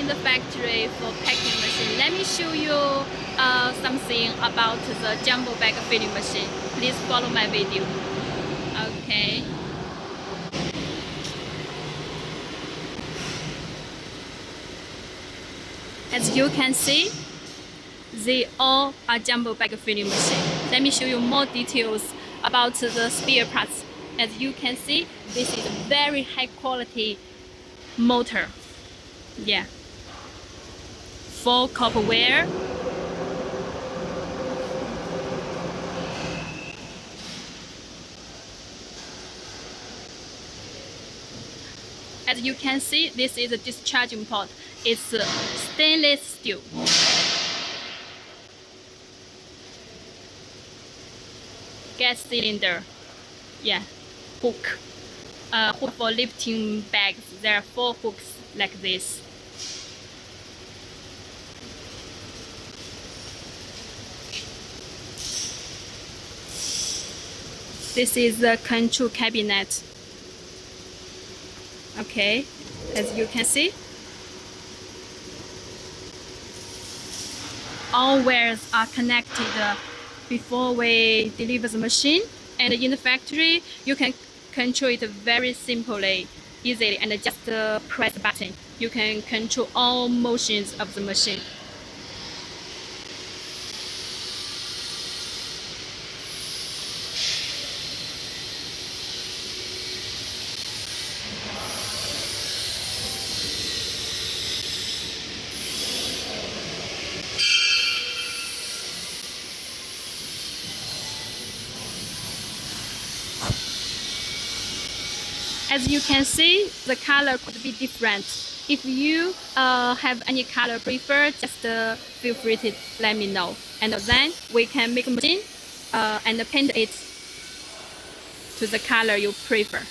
in the factory for packing machine. Let me show you something about the jumbo bag filling machine. Please follow my video. Okay. As you can see, they all are jumbo bag filling machine. Let me show you more details about the spare parts. As you can see, this is a very high quality motor. Yeah. Full copperware. As you can see, this is a discharging port. It's stainless steel. Gas cylinder. Yeah. Hook. Hook for lifting bags. There are 4 hooks like this. This is the control cabinet. Okay, as you can see, all wires are connected before we deliver the machine, and in the factory you can control it very simply, easily, and just press the button. You can control all motions of the machine. As you can see, the color could be different. If you have any color prefer, just feel free to let me know. And then we can make a machine and paint it to the color you prefer.